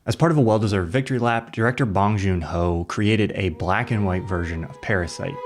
As part of a well-deserved victory lap, director Joon-Ho created a black and white version of Parasite.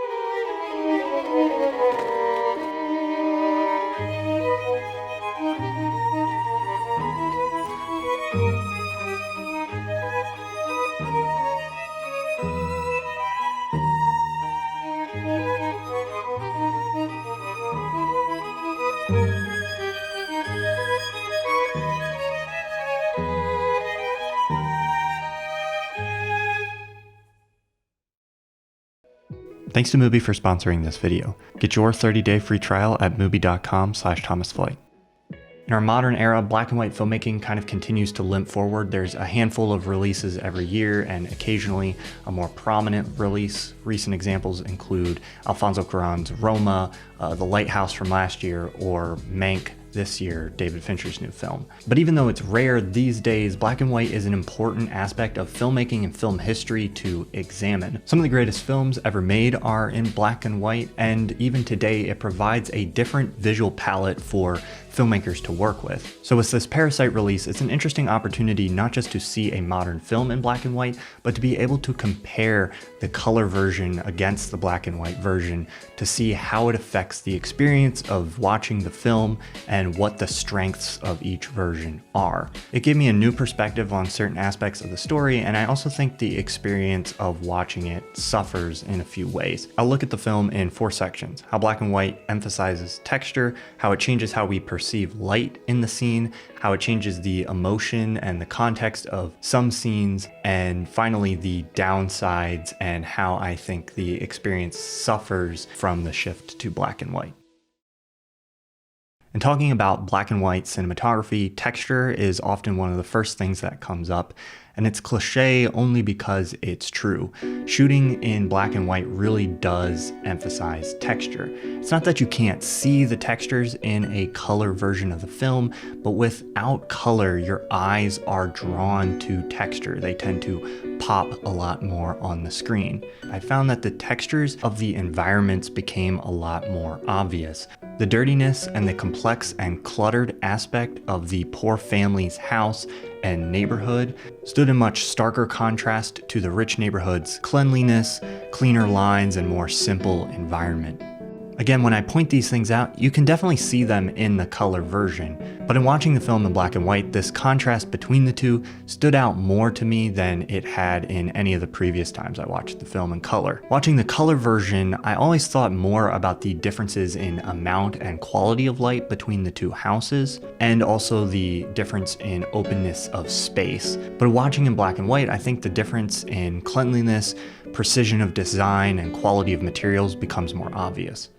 Thanks to Mubi for sponsoring this video. Get your 30-day free trial at mubi.com/thomasflight. In our modern era, black and white filmmaking kind of continues to limp forward. There's a handful of releases every year and occasionally a more prominent release. Recent examples include Alfonso Cuarón's Roma, The Lighthouse from last year, or Mank this year, David Fincher's new film. But even though it's rare these days, black and white is an important aspect of filmmaking and film history to examine. Some of the greatest films ever made are in black and white, and even today it provides a different visual palette for filmmakers to work with. So with this Parasite release, it's an interesting opportunity not just to see a modern film in black and white, but to be able to compare the color version against the black and white version to see how it affects the experience of watching the film and what the strengths of each version are. It gave me a new perspective on certain aspects of the story, and I also think the experience of watching it suffers in a few ways. I'll look at the film in 4 sections: how black and white emphasizes texture, how it changes how we perceive light in the scene, how it changes the emotion and the context of some scenes, and finally the downsides and how I think the experience suffers from the shift to black and white. In talking about black and white cinematography, texture is often one of the first things that comes up, and it's cliche only because it's true. Shooting in black and white really does emphasize texture. It's not that you can't see the textures in a color version of the film, but without color, your eyes are drawn to texture. They tend to pop a lot more on the screen. I found that the textures of the environments became a lot more obvious. The dirtiness and the complex and cluttered aspect of the poor family's house and neighborhood stood in much starker contrast to the rich neighborhood's cleanliness, cleaner lines, and more simple environment. Again, when I point these things out, you can definitely see them in the color version, but in watching the film in black and white, this contrast between the two stood out more to me than it had in any of the previous times I watched the film in color. Watching the color version, I always thought more about the differences in amount and quality of light between the two houses, and also the difference in openness of space. But watching in black and white, I think the difference in cleanliness, precision of design, and quality of materials becomes more obvious.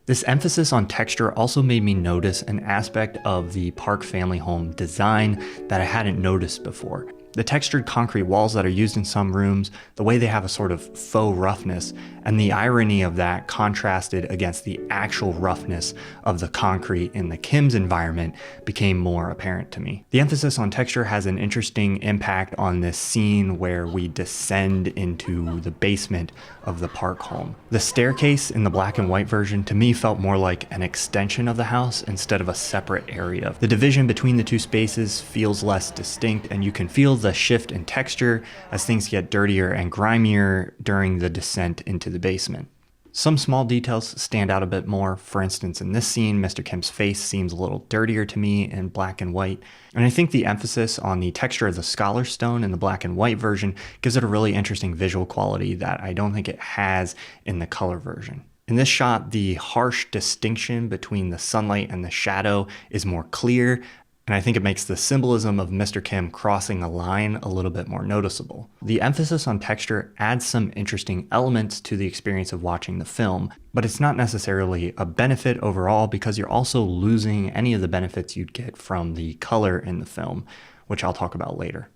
This emphasis on texture also made me notice an aspect of the Park family home design that I hadn't noticed before. The textured concrete walls that are used in some rooms, the way they have a sort of faux roughness, and the irony of that contrasted against the actual roughness of the concrete in the Kim's environment became more apparent to me. The emphasis on texture has an interesting impact on this scene where we descend into the basement of the Park home. The staircase in the black and white version to me felt more like an extension of the house instead of a separate area. The division between the two spaces feels less distinct, and you can feel the shift in texture as things get dirtier and grimier during the descent into the basement. Some small details stand out a bit more. For instance, in this scene, Mr. Kim's face seems a little dirtier to me in black and white, and I think the emphasis on the texture of the scholar's stone in the black and white version gives it a really interesting visual quality that I don't think it has in the color version. In this shot, the harsh distinction between the sunlight and the shadow is more clear, and I think it makes the symbolism of Mr. Kim crossing a line a little bit more noticeable. The emphasis on texture adds some interesting elements to the experience of watching the film, but it's not necessarily a benefit overall because you're also losing any of the benefits you'd get from the color in the film, which I'll talk about later.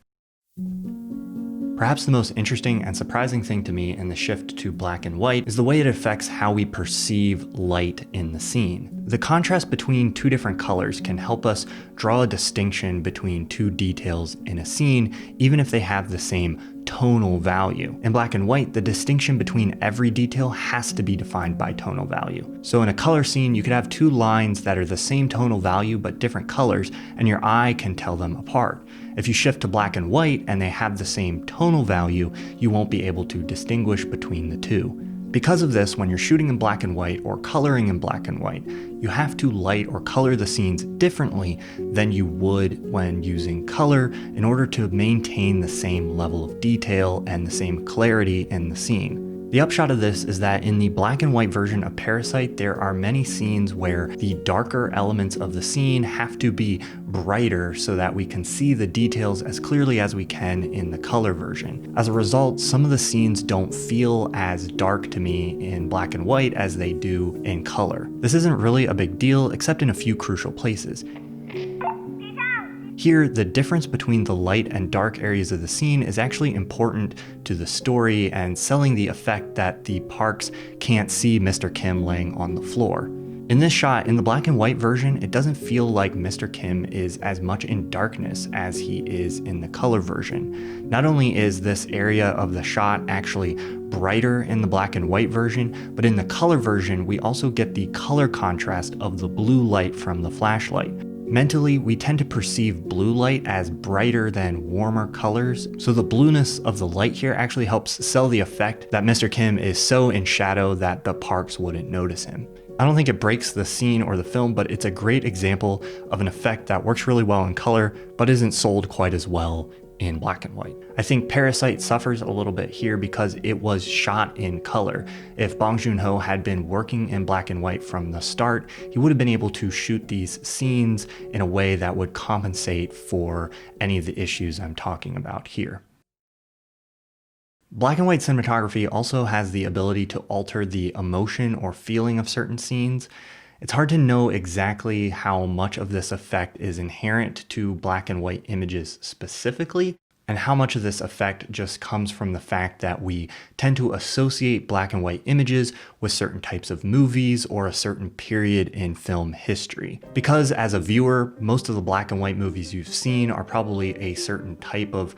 Perhaps the most interesting and surprising thing to me in the shift to black and white is the way it affects how we perceive light in the scene. The contrast between two different colors can help us draw a distinction between two details in a scene, even if they have the same tonal value. In black and white, the distinction between every detail has to be defined by tonal value. So in a color scene, you could have two lines that are the same tonal value but different colors, and your eye can tell them apart. If you shift to black and white and they have the same tonal value, you won't be able to distinguish between the two. Because of this, when you're shooting in black and white or coloring in black and white, you have to light or color the scenes differently than you would when using color in order to maintain the same level of detail and the same clarity in the scene. The upshot of this is that in the black and white version of Parasite, there are many scenes where the darker elements of the scene have to be brighter so that we can see the details as clearly as we can in the color version. As a result, some of the scenes don't feel as dark to me in black and white as they do in color. This isn't really a big deal except in a few crucial places. Here, the difference between the light and dark areas of the scene is actually important to the story and selling the effect that the Parks can't see Mr. Kim laying on the floor. In this shot, in the black and white version, it doesn't feel like Mr. Kim is as much in darkness as he is in the color version. Not only is this area of the shot actually brighter in the black and white version, but in the color version, we also get the color contrast of the blue light from the flashlight. Mentally, we tend to perceive blue light as brighter than warmer colors, so the blueness of the light here actually helps sell the effect that Mr. Kim is so in shadow that the Parks wouldn't notice him. I don't think it breaks the scene or the film, but it's a great example of an effect that works really well in color, but isn't sold quite as well in black and white. I think Parasite suffers a little bit here because it was shot in color. If Joon-Ho had been working in black and white from the start, he would have been able to shoot these scenes in a way that would compensate for any of the issues I'm talking about here. Black and white cinematography also has the ability to alter the emotion or feeling of certain scenes. It's hard to know exactly how much of this effect is inherent to black and white images specifically, and how much of this effect just comes from the fact that we tend to associate black and white images with certain types of movies or a certain period in film history. Because as a viewer, most of the black and white movies you've seen are probably a certain type of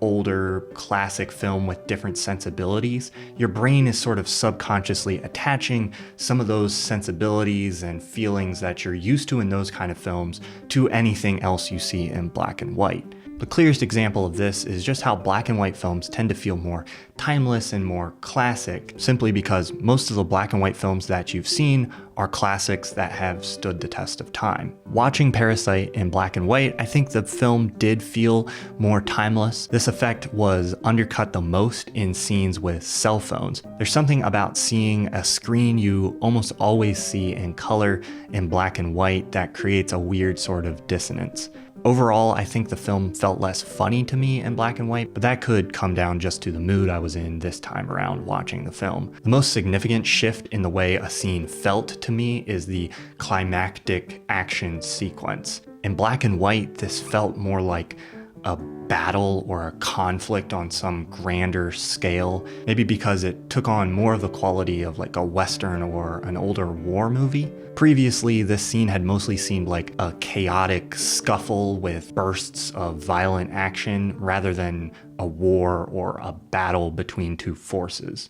older classic film with different sensibilities, your brain is sort of subconsciously attaching some of those sensibilities and feelings that you're used to in those kind of films to anything else you see in black and white. The clearest example of this is just how black and white films tend to feel more timeless and more classic, simply because most of the black and white films that you've seen are classics that have stood the test of time. Watching Parasite in black and white, I think the film did feel more timeless. This effect was undercut the most in scenes with cell phones. There's something about seeing a screen you almost always see in color in black and white that creates a weird sort of dissonance. Overall, I think the film felt less funny to me in black and white, but that could come down just to the mood I was in this time around watching the film. The most significant shift in the way a scene felt to me is the climactic action sequence. In black and white, this felt more like a battle or a conflict on some grander scale, maybe because it took on more of the quality of like a Western or an older war movie. Previously, this scene had mostly seemed like a chaotic scuffle with bursts of violent action rather than a war or a battle between two forces.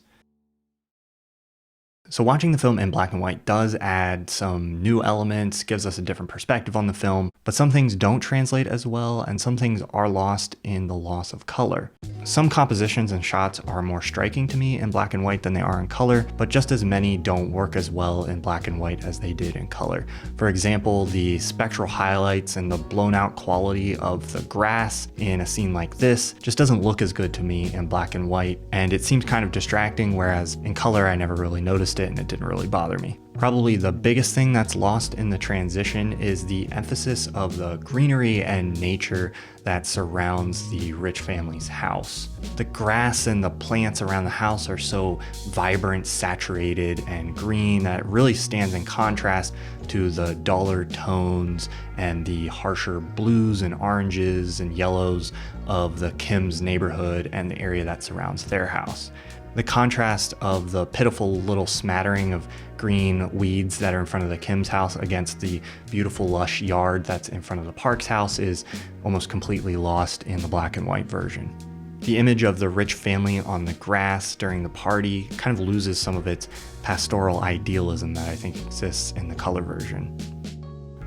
So watching the film in black and white does add some new elements, gives us a different perspective on the film, but some things don't translate as well, and some things are lost in the loss of color. Some compositions and shots are more striking to me in black and white than they are in color, but just as many don't work as well in black and white as they did in color. For example, the spectral highlights and the blown out quality of the grass in a scene like this just doesn't look as good to me in black and white, and it seems kind of distracting, whereas in color I never really noticed it and it didn't really bother me. Probably the biggest thing that's lost in the transition is the emphasis of the greenery and nature that surrounds the rich family's house. The grass and the plants around the house are so vibrant, saturated, and green that it really stands in contrast to the duller tones and the harsher blues and oranges and yellows of the Kim's neighborhood and the area that surrounds their house. The contrast of the pitiful little smattering of green weeds that are in front of the Kim's house against the beautiful lush yard that's in front of the Park's house is almost completely lost in the black and white version. The image of the rich family on the grass during the party kind of loses some of its pastoral idealism that I think exists in the color version.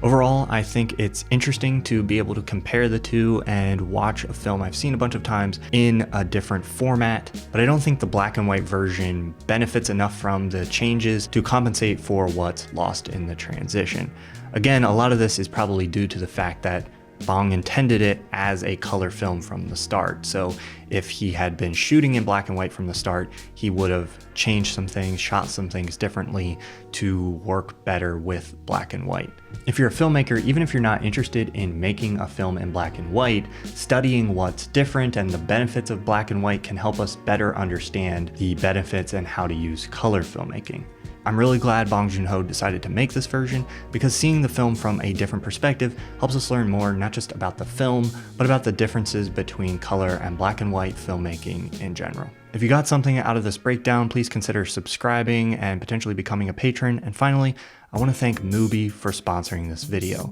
Overall, I think it's interesting to be able to compare the two and watch a film I've seen a bunch of times in a different format, but I don't think the black and white version benefits enough from the changes to compensate for what's lost in the transition. Again, a lot of this is probably due to the fact that Bong intended it as a color film from the start. So if he had been shooting in black and white from the start, he would have changed some things, shot some things differently to work better with black and white. If you're a filmmaker, even if you're not interested in making a film in black and white, studying what's different and the benefits of black and white can help us better understand the benefits and how to use color filmmaking. I'm really glad Bong Joon-Ho decided to make this version because seeing the film from a different perspective helps us learn more not just about the film, but about the differences between color and black and white filmmaking in general. If you got something out of this breakdown, please consider subscribing and potentially becoming a patron. And finally, I want to thank Mubi for sponsoring this video.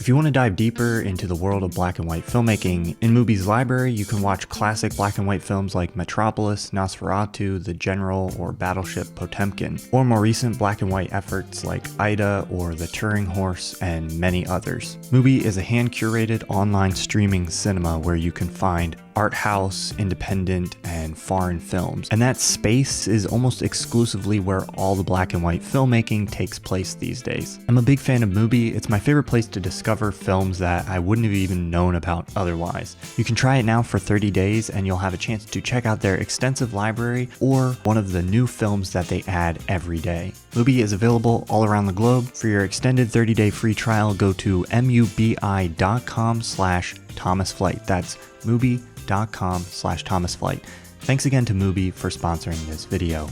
If you want to dive deeper into the world of black and white filmmaking, in Mubi's library you can watch classic black and white films like Metropolis, Nosferatu, The General, or Battleship Potemkin, or more recent black and white efforts like Ida or The Turing Horse, and many others. Mubi is a hand-curated online streaming cinema where you can find art house, independent, and foreign films. And that space is almost exclusively where all the black and white filmmaking takes place these days. I'm a big fan of Mubi. It's my favorite place to discover films that I wouldn't have even known about otherwise. You can try it now for 30 days and you'll have a chance to check out their extensive library or one of the new films that they add every day. Mubi is available all around the globe. For your extended 30-day free trial, go to mubi.com/ThomasFlight. That's mubi.com/ThomasFlight. Thanks again to Mubi for sponsoring this video.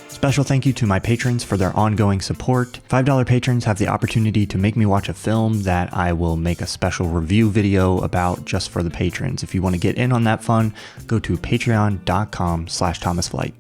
Special thank you to my patrons for their ongoing support. $5 patrons have the opportunity to make me watch a film that I will make a special review video about just for the patrons. If you want to get in on that fun, go to patreon.com/ThomasFlight.